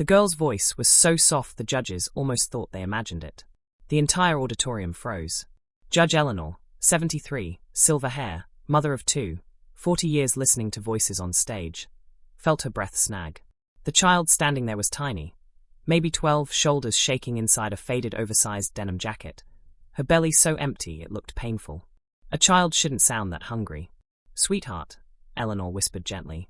The girl's voice was so soft the judges almost thought they imagined it. The entire auditorium froze. Judge Eleanor, 73, silver hair, mother of two, 40 years listening to voices on stage, felt her breath snag. The child standing there was tiny, maybe 12, shoulders shaking inside a faded oversized denim jacket. Her belly so empty it looked painful. A child shouldn't sound that hungry. "Sweetheart," Eleanor whispered gently.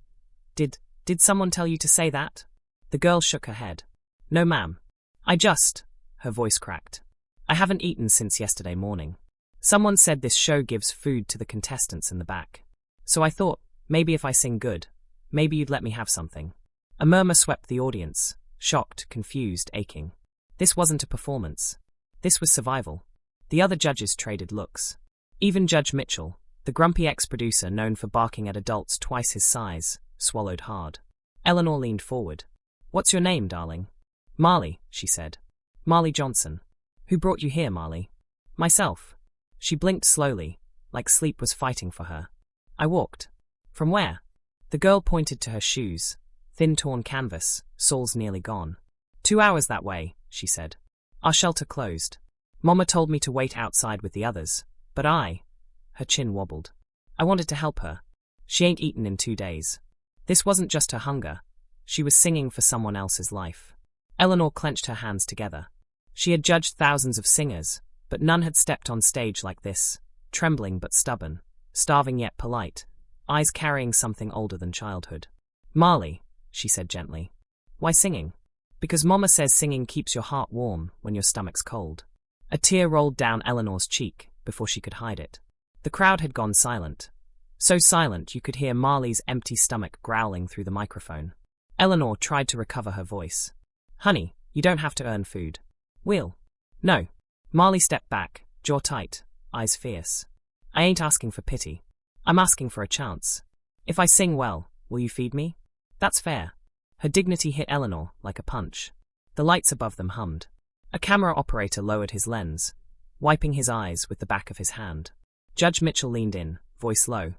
Did someone tell you to say that?" The girl shook her head. "No, ma'am. Her voice cracked. "I haven't eaten since yesterday morning. Someone said this show gives food to the contestants in the back. So I thought, maybe if I sing good, maybe you'd let me have something." A murmur swept the audience, shocked, confused, aching. This wasn't a performance. This was survival. The other judges traded looks. Even Judge Mitchell, the grumpy ex-producer known for barking at adults twice his size, swallowed hard. Eleanor leaned forward. "What's your name, darling?" "Marlee," she said. "Marlee Johnson." "Who brought you here, Marlee?" "Myself." She blinked slowly, like sleep was fighting for her. "I walked." "From where?" The girl pointed to her shoes. Thin torn canvas, soles nearly gone. 2 hours that way," she said. "Our shelter closed. Mama told me to wait outside with the others, but her chin wobbled. "I wanted to help her. She ain't eaten in 2 days." This wasn't just her hunger. She was singing for someone else's life. Eleanor clenched her hands together. She had judged thousands of singers, but none had stepped on stage like this, trembling but stubborn, starving yet polite, eyes carrying something older than childhood. "Marlee," she said gently. "Why singing?" "Because Mama says singing keeps your heart warm when your stomach's cold." A tear rolled down Eleanor's cheek before she could hide it. The crowd had gone silent. So silent you could hear Marlee's empty stomach growling through the microphone. Eleanor tried to recover her voice. "Honey, you don't have to earn food." "We'll." "No." Marlee stepped back, jaw tight, eyes fierce. "I ain't asking for pity. I'm asking for a chance. If I sing well, will you feed me?" "That's fair." Her dignity hit Eleanor like a punch. The lights above them hummed. A camera operator lowered his lens, wiping his eyes with the back of his hand. Judge Mitchell leaned in, voice low.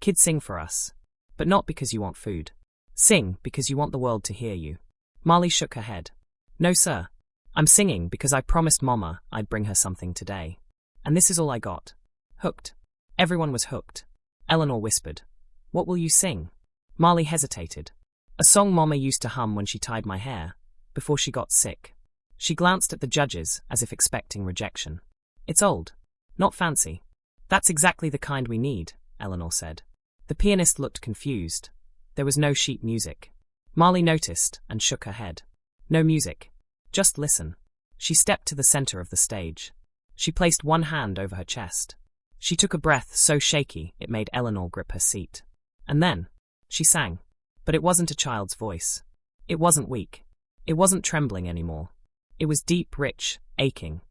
"Kids, sing for us. But not because you want food. Sing because you want the world to hear you." Marlee shook her head. "No, sir. I'm singing because I promised Mama I'd bring her something today. And this is all I got." Hooked. Everyone was hooked. Eleanor whispered, "What will you sing?" Marlee hesitated. "A song Mama used to hum when she tied my hair, before she got sick." She glanced at the judges as if expecting rejection. "It's old. Not fancy." "That's exactly the kind we need," Eleanor said. The pianist looked confused. There was no sheet music. Marlee noticed and shook her head. "No music. Just listen." She stepped to the center of the stage. She placed one hand over her chest. She took a breath so shaky it made Eleanor grip her seat. And then, she sang. But it wasn't a child's voice. It wasn't weak. It wasn't trembling anymore. It was deep, rich, aching.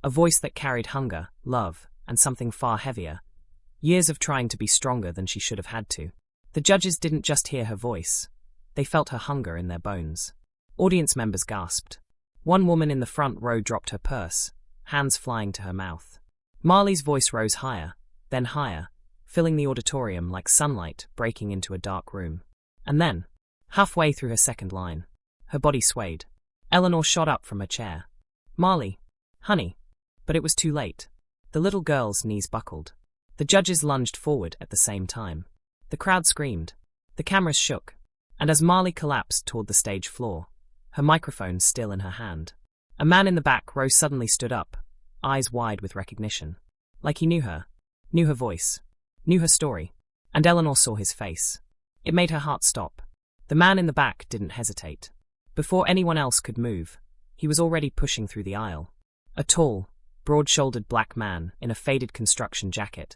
A voice that carried hunger, love, and something far heavier. Years of trying to be stronger than she should have had to. The judges didn't just hear her voice. They felt her hunger in their bones. Audience members gasped. One woman in the front row dropped her purse, hands flying to her mouth. Marlee's voice rose higher, then higher, filling the auditorium like sunlight breaking into a dark room. And then, halfway through her second line, her body swayed. Eleanor shot up from her chair. "Marlee, honey." But it was too late. The little girl's knees buckled. The judges lunged forward at the same time. The crowd screamed. The cameras shook. And as Marlee collapsed toward the stage floor, her microphone still in her hand, a man in the back row suddenly stood up, eyes wide with recognition. Like he knew her voice, knew her story. And Eleanor saw his face. It made her heart stop. The man in the back didn't hesitate. Before anyone else could move, he was already pushing through the aisle. A tall, broad-shouldered black man in a faded construction jacket,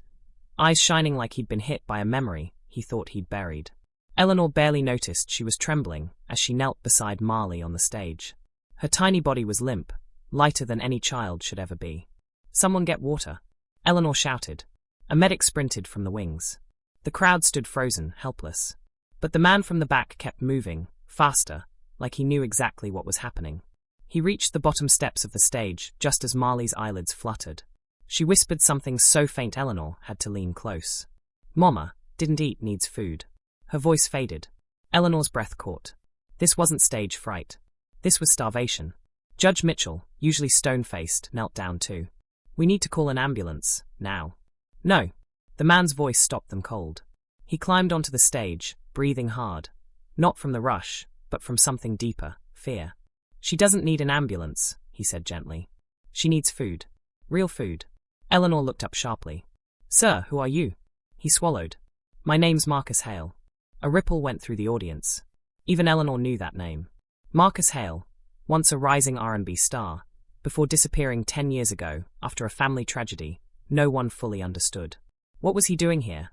eyes shining like he'd been hit by a memory he thought he'd buried. Eleanor barely noticed she was trembling as she knelt beside Marlee on the stage. Her tiny body was limp, lighter than any child should ever be. "Someone get water," Eleanor shouted. A medic sprinted from the wings. The crowd stood frozen, helpless. But the man from the back kept moving, faster, like he knew exactly what was happening. He reached the bottom steps of the stage just as Marlee's eyelids fluttered. She whispered something so faint Eleanor had to lean close. "Mama didn't eat, needs food." Her voice faded. Eleanor's breath caught. This wasn't stage fright. This was starvation. Judge Mitchell, usually stone-faced, knelt down too. We need to call an ambulance, now. No. The man's voice stopped them cold. He climbed onto the stage, breathing hard. Not from the rush, but from something deeper, fear. She doesn't need an ambulance, he said gently. She needs food. Real food. Eleanor looked up sharply. Sir, who are you? He swallowed. My name's Marcus Hale. A ripple went through the audience. Even Eleanor knew that name. Marcus Hale, once a rising R&B star, before disappearing 10 years ago after a family tragedy, no one fully understood. What was he doing here?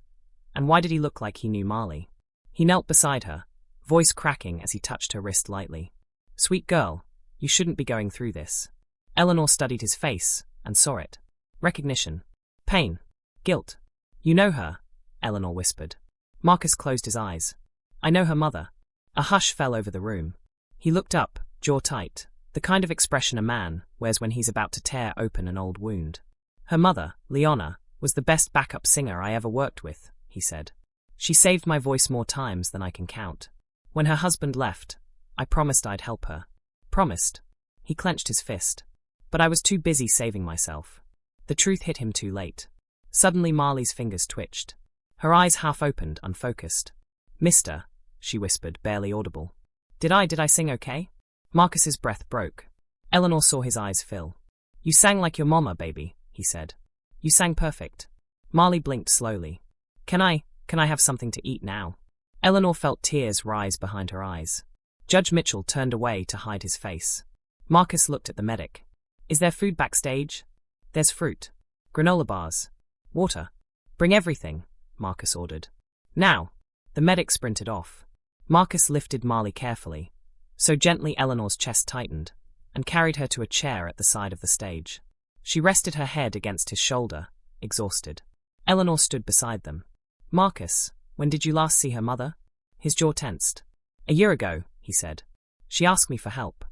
And why did he look like he knew Marlee? He knelt beside her, voice cracking as he touched her wrist lightly. Sweet girl, you shouldn't be going through this. Eleanor studied his face and saw it. Recognition. Pain. Guilt. You know her, Eleanor whispered. Marcus closed his eyes. I know her mother. A hush fell over the room. He looked up, jaw tight, the kind of expression a man wears when he's about to tear open an old wound. Her mother, Leona, was the best backup singer I ever worked with, he said. She saved my voice more times than I can count. When her husband left, I promised I'd help her. Promised. He clenched his fist. But I was too busy saving myself. The truth hit him too late. Suddenly Marlee's fingers twitched. Her eyes half opened, unfocused. Mister, she whispered, barely audible. Did I sing okay? Marcus's breath broke. Eleanor saw his eyes fill. You sang like your mama, baby, he said. You sang perfect. Marlee blinked slowly. Can I have something to eat now? Eleanor felt tears rise behind her eyes. Judge Mitchell turned away to hide his face. Marcus looked at the medic. Is there food backstage? There's fruit. Granola bars. Water. Bring everything, Marcus ordered. Now. The medic sprinted off. Marcus lifted Marlee carefully, so gently Eleanor's chest tightened, and carried her to a chair at the side of the stage. She rested her head against his shoulder, exhausted. Eleanor stood beside them. Marcus, when did you last see her mother? His jaw tensed. A year ago, he said. She asked me for help.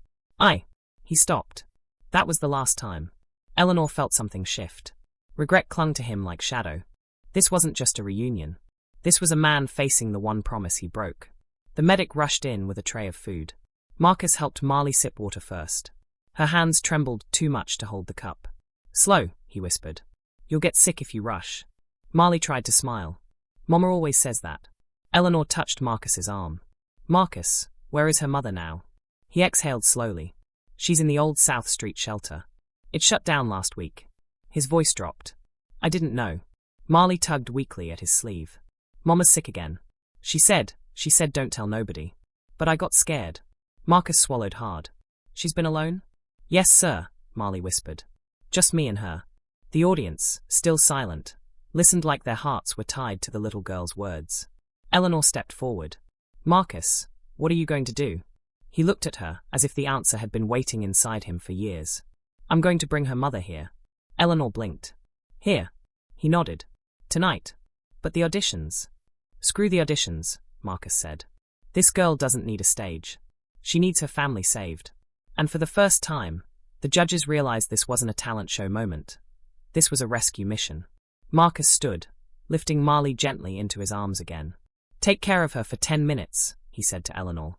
He stopped. That was the last time. Eleanor felt something shift. Regret clung to him like shadow. This wasn't just a reunion. This was a man facing the one promise he broke. The medic rushed in with a tray of food. Marcus helped Marlee sip water first. Her hands trembled too much to hold the cup. Slow, he whispered. You'll get sick if you rush. Marlee tried to smile. Mama always says that. Eleanor touched Marcus's arm. Marcus, where is her mother now? He exhaled slowly. She's in the old South Street shelter. It shut down last week. His voice dropped. I didn't know. Marlee tugged weakly at his sleeve. Mama's sick again. She said don't tell nobody. But I got scared. Marcus swallowed hard. She's been alone? Yes, sir, Marlee whispered. Just me and her. The audience, still silent, listened like their hearts were tied to the little girl's words. Eleanor stepped forward. Marcus, what are you going to do? He looked at her as if the answer had been waiting inside him for years. I'm going to bring her mother here. Eleanor blinked. Here. He nodded. Tonight. But the auditions. Screw the auditions, Marcus said. This girl doesn't need a stage. She needs her family saved. And for the first time, the judges realized this wasn't a talent show moment. This was a rescue mission. Marcus stood, lifting Marlee gently into his arms again. Take care of her for 10 minutes, he said to Eleanor.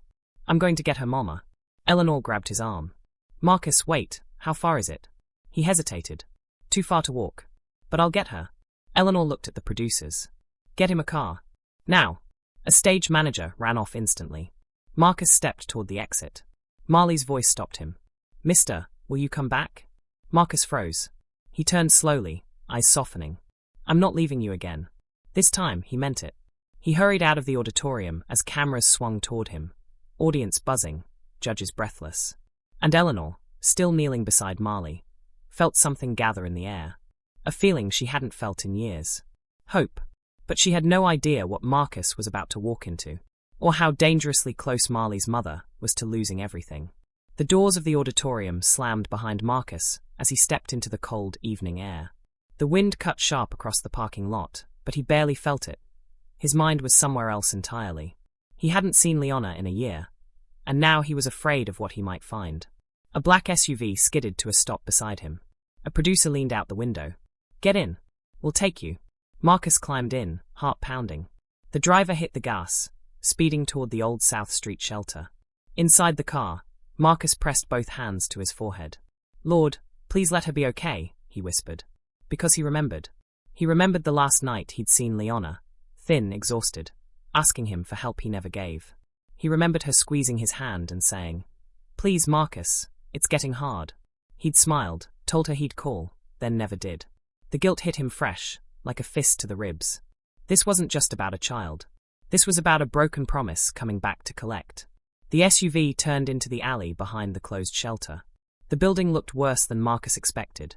I'm going to get her mama. Eleanor grabbed his arm. Marcus, wait, how far is it? He hesitated. Too far to walk. But I'll get her. Eleanor looked at the producers. Get him a car. Now. A stage manager ran off instantly. Marcus stepped toward the exit. Marlee's voice stopped him. Mister, will you come back? Marcus froze. He turned slowly, eyes softening. I'm not leaving you again. This time, he meant it. He hurried out of the auditorium as cameras swung toward him. Audience buzzing, judges breathless. And Eleanor, still kneeling beside Marlee, felt something gather in the air. A feeling she hadn't felt in years. Hope. But she had no idea what Marcus was about to walk into, or how dangerously close Marlee's mother was to losing everything. The doors of the auditorium slammed behind Marcus as he stepped into the cold evening air. The wind cut sharp across the parking lot, but he barely felt it. His mind was somewhere else entirely. He hadn't seen Leona in a year, and now he was afraid of what he might find. A black SUV skidded to a stop beside him. A producer leaned out the window. Get in. We'll take you. Marcus climbed in, heart pounding. The driver hit the gas, speeding toward the old South Street shelter. Inside the car, Marcus pressed both hands to his forehead. Lord, please let her be okay, he whispered. Because he remembered. He remembered the last night he'd seen Leona, thin, exhausted, asking him for help he never gave. He remembered her squeezing his hand and saying, Please, Marcus, it's getting hard. He'd smiled, told her he'd call, then never did. The guilt hit him fresh, like a fist to the ribs. This wasn't just about a child. This was about a broken promise coming back to collect. The SUV turned into the alley behind the closed shelter. The building looked worse than Marcus expected.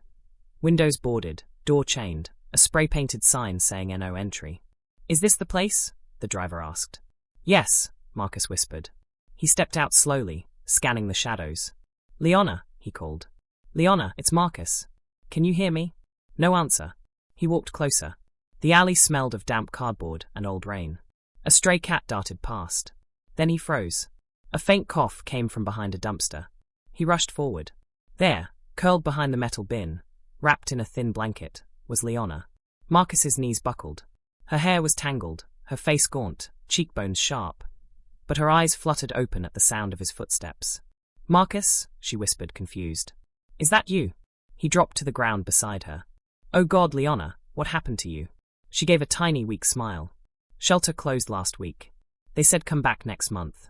Windows boarded, door chained, a spray-painted sign saying "No entry." Is this the place? The driver asked. Yes, Marcus whispered. He stepped out slowly, scanning the shadows. Leona, he called. Leona, it's Marcus. Can you hear me? No answer. He walked closer. The alley smelled of damp cardboard and old rain. A stray cat darted past. Then he froze. A faint cough came from behind a dumpster. He rushed forward. There, curled behind the metal bin, wrapped in a thin blanket, was Leona. Marcus's knees buckled. Her hair was tangled, her face gaunt, cheekbones sharp. But her eyes fluttered open at the sound of his footsteps. Marcus, she whispered, confused. Is that you? He dropped to the ground beside her. Oh God, Leona, what happened to you? She gave a tiny, weak smile. Shelter closed last week. They said come back next month.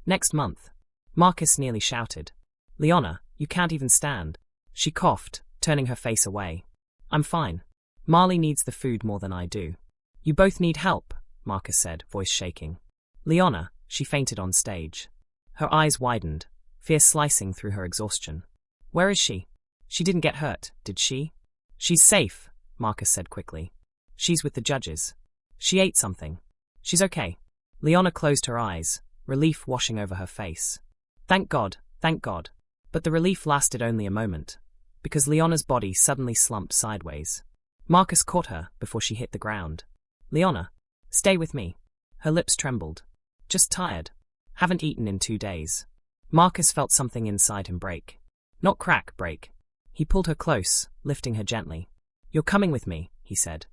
Next month? Marcus nearly shouted. Leona, you can't even stand. She coughed, turning her face away. I'm fine. Marlee needs the food more than I do. You both need help, Marcus said, voice shaking. Leona, she fainted on stage. Her eyes widened, fear slicing through her exhaustion. Where is she? She didn't get hurt, did she? She's safe, Marcus said quickly. She's with the judges. She ate something. She's okay. Leona closed her eyes, relief washing over her face. Thank God, thank God. But the relief lasted only a moment, because Leona's body suddenly slumped sideways. Marcus caught her before she hit the ground. Leona, stay with me. Her lips trembled. Just tired. Haven't eaten in 2 days. Marcus felt something inside him break. Not crack, break. He pulled her close, lifting her gently. You're coming with me, he said.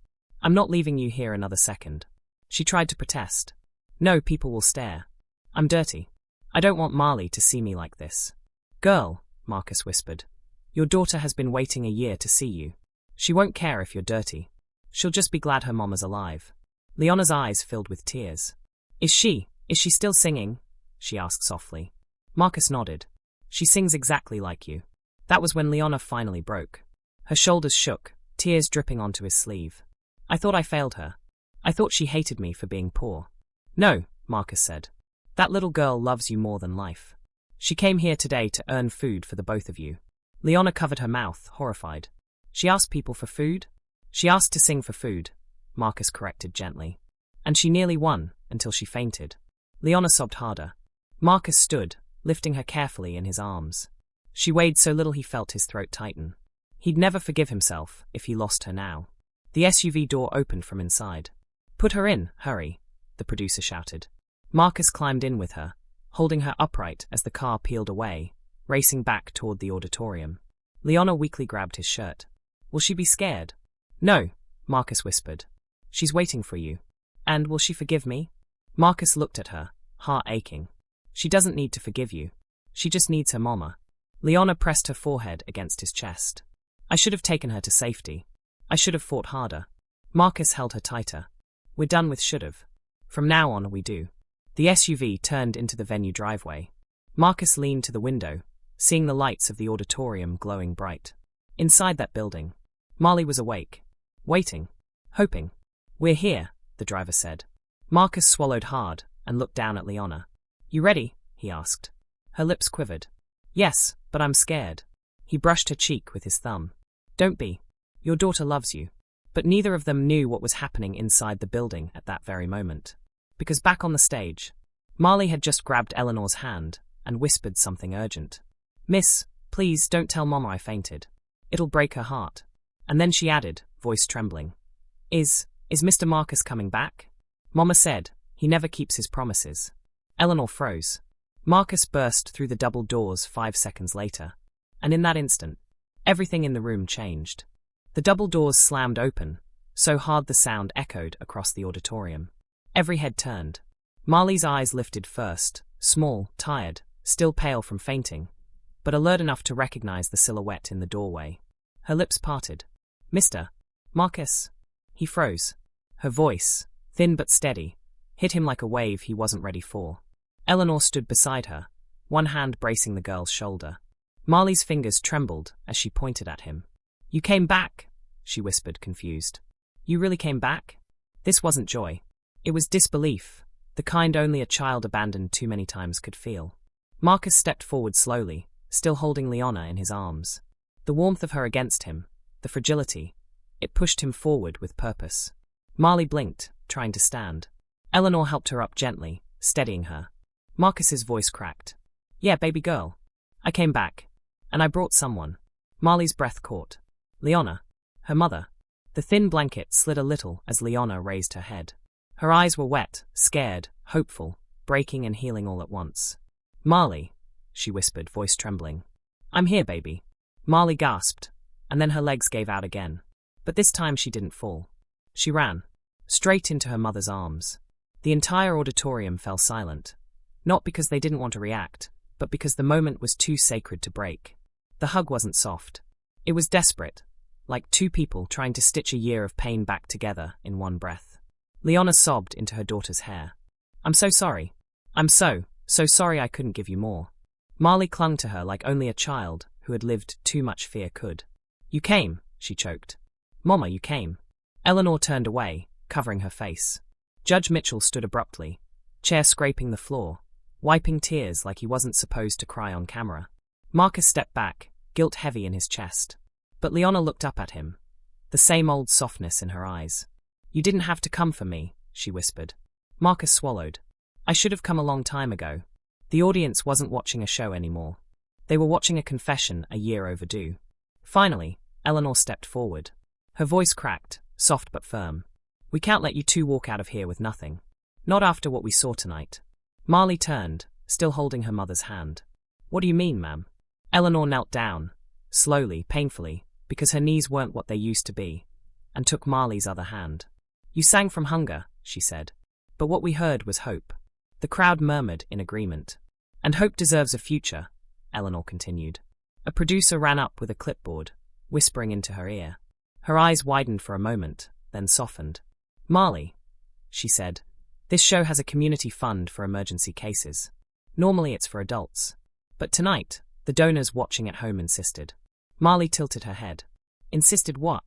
I'm not leaving you here another second. She tried to protest. No, people will stare. I'm dirty. I don't want Marlee to see me like this. Girl, Marcus whispered. Your daughter has been waiting a year to see you. She won't care if you're dirty. She'll just be glad her mom is alive. Leona's eyes filled with tears. Is she still singing? She asked softly. Marcus nodded. She sings exactly like you. That was when Leona finally broke. Her shoulders shook, tears dripping onto his sleeve. I thought I failed her. I thought she hated me for being poor. No, Marcus said. That little girl loves you more than life. She came here today to earn food for the both of you. Leona covered her mouth, horrified. She asked people for food? She asked to sing for food, Marcus corrected gently. And she nearly won, until she fainted. Leona sobbed harder. Marcus stood, lifting her carefully in his arms. She weighed so little he felt his throat tighten. He'd never forgive himself if he lost her now. The SUV door opened from inside. Put her in, hurry, the producer shouted. Marcus climbed in with her, holding her upright as the car peeled away, racing back toward the auditorium. Leona weakly grabbed his shirt. Will she be scared? No, Marcus whispered. She's waiting for you. And will she forgive me? Marcus looked at her, heart aching. She doesn't need to forgive you. She just needs her mama. Leona pressed her forehead against his chest. I should have taken her to safety. I should have fought harder. Marcus held her tighter. We're done with should've. From now on, we do. The SUV turned into the venue driveway. Marcus leaned to the window, seeing the lights of the auditorium glowing bright. Inside that building, Marlee was awake, waiting, hoping. We're here, the driver said. Marcus swallowed hard and looked down at Leona. You ready? He asked. Her lips quivered. Yes, but I'm scared. He brushed her cheek with his thumb. Don't be. Your daughter loves you. But neither of them knew what was happening inside the building at that very moment. Because back on the stage, Marlee had just grabbed Eleanor's hand and whispered something urgent. Miss, please don't tell Mama I fainted. It'll break her heart. And then she added, voice trembling. Is Mr. Marcus coming back? Mama said, he never keeps his promises. Eleanor froze. Marcus burst through the double doors 5 seconds later. And in that instant, everything in the room changed. The double doors slammed open, so hard the sound echoed across the auditorium. Every head turned. Marlee's eyes lifted first, small, tired, still pale from fainting, but alert enough to recognize the silhouette in the doorway. Her lips parted. "Mr. Marcus." He froze. Her voice, thin but steady, hit him like a wave he wasn't ready for. Eleanor stood beside her, one hand bracing the girl's shoulder. Marlee's fingers trembled as she pointed at him. "You came back," she whispered, confused. "You really came back?" This wasn't joy. It was disbelief, the kind only a child abandoned too many times could feel. Marcus stepped forward slowly, still holding Leona in his arms. The warmth of her against him, the fragility, it pushed him forward with purpose. Marlee blinked, trying to stand. Eleanor helped her up gently, steadying her. Marcus's voice cracked. "Yeah, baby girl. I came back. And I brought someone." Marlee's breath caught. "Leona." Her mother. The thin blanket slid a little as Leona raised her head. Her eyes were wet, scared, hopeful, breaking and healing all at once. "Marlee," she whispered, voice trembling. "I'm here, baby." Marlee gasped, and then her legs gave out again. But this time she didn't fall. She ran, straight into her mother's arms. The entire auditorium fell silent. Not because they didn't want to react, but because the moment was too sacred to break. The hug wasn't soft. It was desperate, like two people trying to stitch a year of pain back together in one breath. Leona sobbed into her daughter's hair. "I'm so sorry. I'm so sorry I couldn't give you more." Marlee clung to her like only a child who had lived too much fear could. "You came," she choked. "Mama, you came." Eleanor turned away, covering her face. Judge Mitchell stood abruptly, chair scraping the floor, wiping tears like he wasn't supposed to cry on camera. Marcus stepped back, guilt heavy in his chest. But Leona looked up at him, the same old softness in her eyes. "You didn't have to come for me," she whispered. Marcus swallowed. "I should have come a long time ago." The audience wasn't watching a show anymore. They were watching a confession a year overdue. Finally, Eleanor stepped forward. Her voice cracked, soft but firm. "We can't let you two walk out of here with nothing. Not after what we saw tonight." Marlee turned, still holding her mother's hand. "What do you mean, ma'am?" Eleanor knelt down, slowly, painfully, because her knees weren't what they used to be, and took Marlee's other hand. "You sang from hunger," she said. "But what we heard was hope." The crowd murmured in agreement. "And hope deserves a future," Eleanor continued. A producer ran up with a clipboard, whispering into her ear. Her eyes widened for a moment, then softened. "Marlee," she said, "this show has a community fund for emergency cases. Normally it's for adults. But tonight, the donors watching at home insisted." Marlee tilted her head. "Insisted what?"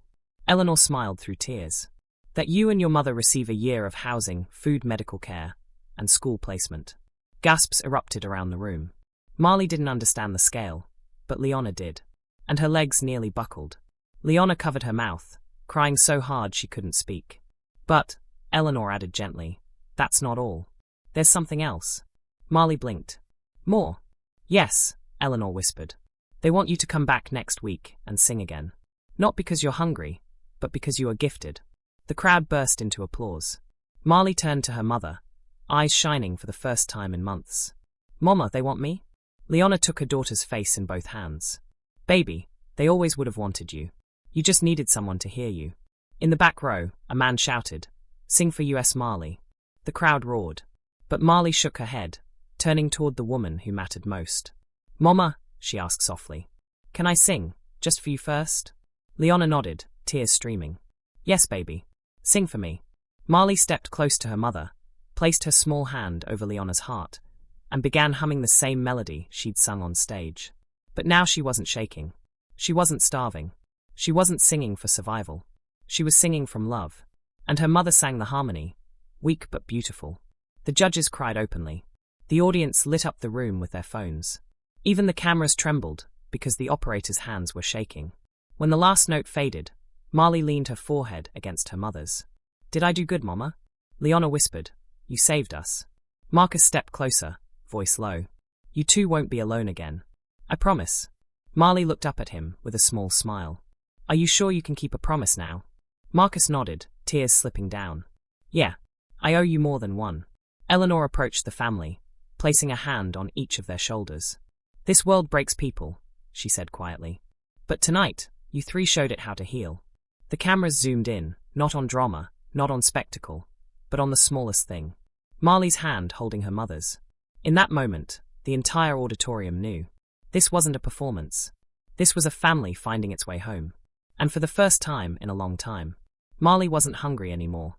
Eleanor smiled through tears. "That you and your mother receive a year of housing, food, medical care, and school placement." Gasps erupted around the room. Marlee didn't understand the scale, but Leona did, and her legs nearly buckled. Leona covered her mouth, crying so hard she couldn't speak. "But," Eleanor added gently, "that's not all. There's something else." Marlee blinked. "More?" "Yes," Eleanor whispered. "They want you to come back next week and sing again. Not because you're hungry, but because you are gifted." The crowd burst into applause. Marlee turned to her mother, eyes shining for the first time in months. "Mama, they want me?" Leona took her daughter's face in both hands. "Baby, they always would have wanted you. You just needed someone to hear you." In the back row, a man shouted, "Sing for US Marlee." The crowd roared. But Marlee shook her head, turning toward the woman who mattered most. "Mama," she asked softly, "can I sing, just for you first?" Leona nodded, tears streaming. "Yes, baby. Sing for me." Marlee stepped close to her mother, placed her small hand over Leona's heart, and began humming the same melody she'd sung on stage. But now she wasn't shaking. She wasn't starving. She wasn't singing for survival. She was singing from love. And her mother sang the harmony, weak but beautiful. The judges cried openly. The audience lit up the room with their phones. Even the cameras trembled, because the operator's hands were shaking. When the last note faded, Marlee leaned her forehead against her mother's. "Did I do good, Mama?" Leona whispered, "You saved us." Marcus stepped closer, voice low. "You two won't be alone again. I promise." Marlee looked up at him with a small smile. "Are you sure you can keep a promise now?" Marcus nodded, tears slipping down. "Yeah, I owe you more than one." Eleanor approached the family, placing a hand on each of their shoulders. "This world breaks people," she said quietly. "But tonight, you three showed it how to heal." The cameras zoomed in, not on drama, not on spectacle, but on the smallest thing. Marlee's hand holding her mother's. In that moment, The entire auditorium knew. This wasn't a performance. This was a family finding its way home. And for the first time in a long time, Marlee wasn't hungry anymore.